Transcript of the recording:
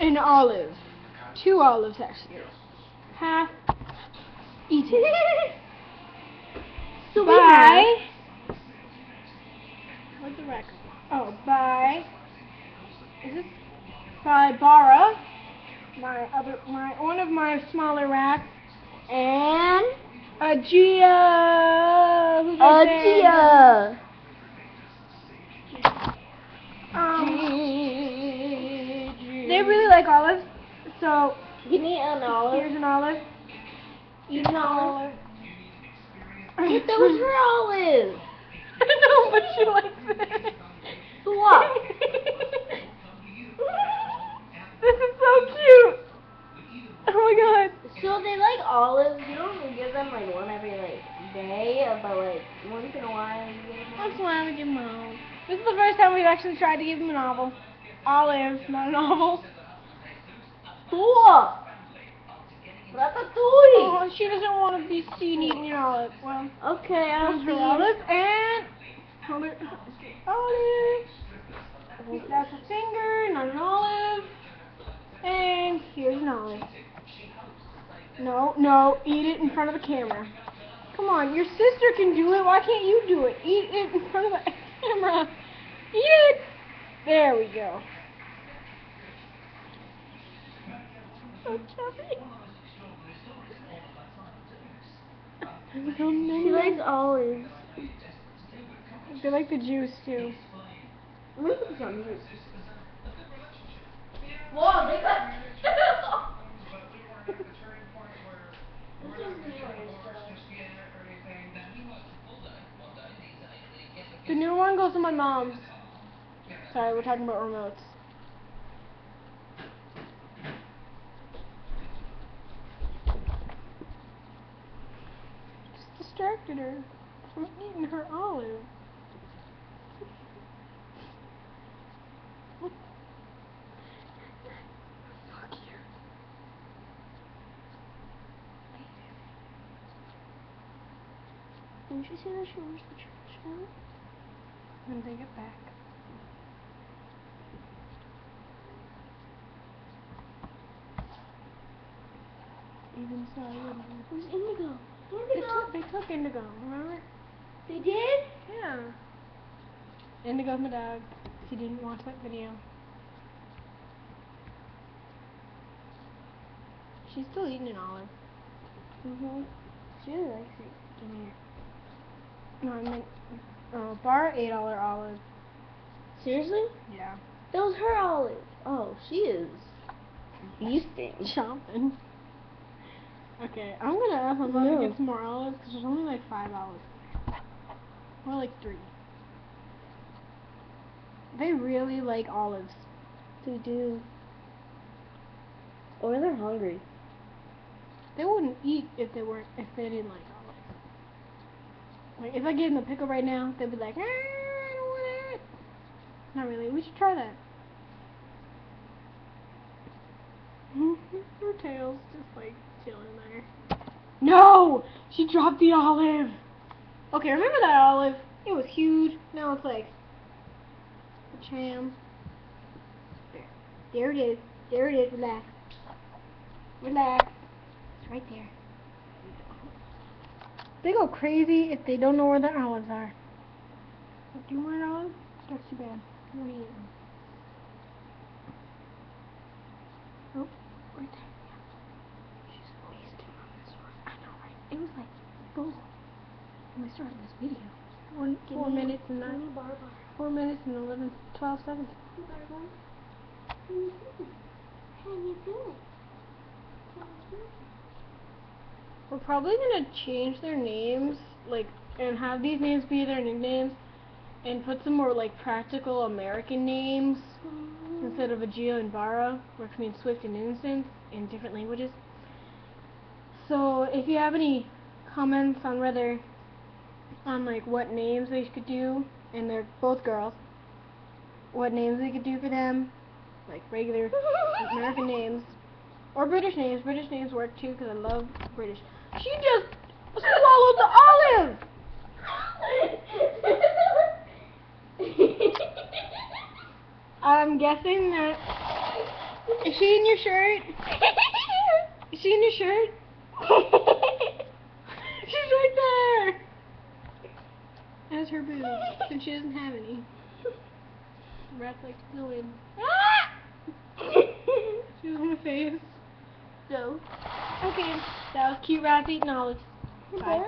an olive. 2 olives, actually. Half. Eat it. So Bye. Where's the rack? Oh, bye. Is this by Bara? One of my smaller racks. And Agia. Who's right there? They really like olives, so give me an olive. here's an olive. Eat an olive. But that was her olive. I know, but she likes it. What? This is so cute. Oh my god. So they like olives. You don't give them like one every like day, but like once in a while you give them. That's why we give them an olive. This is the first time we've actually tried to give them an olive. Olive, not an olive. Tua! Ratatouille! Oh, she doesn't want to be seen eating an olive. Well, Okay, I'll here's see. her olive and olive. That's a finger, not an olive. And here's an olive. No, eat it in front of the camera. Come on, your sister can do it. Why can't you do it? Eat it in front of the camera. Eat it. There we go. So chubby. She likes olives. They like the juice too. Let me put some juice. Whoa, they got. The new one goes to my mom's. Sorry, we're talking about remotes. Just distracted her from eating her olive. Fuck you. Didn't you say that she was the trash now? When they get back. Even so, I wouldn't. Where's Indigo? They took Indigo, remember? They did? Yeah. Indigo's my dog. He didn't watch that video. She's still eating an olive. She really likes it. Give me here. No, I meant Bar $8 olive. Seriously? Yeah. That was her olive. Oh, she is beasting. Chomping. Okay, I'm gonna ask my mom to get some more olives because there's only like 5 olives. Or like 3. They really like olives. They do. Or they're hungry. They wouldn't eat if they didn't like olives. Like if I gave them a pickle right now, they'd be like, I don't want it. Not really. We should try that. Her tail's just like chilling there. No! She dropped the olive! Okay, remember that olive? It was huge. Now it's like a cham. There it is. There it is. Relax. Relax. It's right there. They go crazy if they don't know where their olives are. Do you want an olive? That's too bad. You want to eat them. Oh, right there. She's wasting on this one. I know, right? It was like full when we started this video. 4 minutes and 4 minutes and 12 seconds. We're probably gonna change their names, like, and have these names be their nicknames, and put some more like practical American names instead of Agia and Bara, which means swift and innocent in different languages. So if you have any comments on like what names they could do, and they're both girls, what names they could do for them, like regular American names, or British names. British names work too, because I love British. She just swallowed the olive! I'm guessing that Is she in your shirt? Is she in your shirt? She's right there. That's her boobs, and she doesn't have any. Rats like to go in. She was on my face. So. Okay, that was cute rats eating olives. Bye.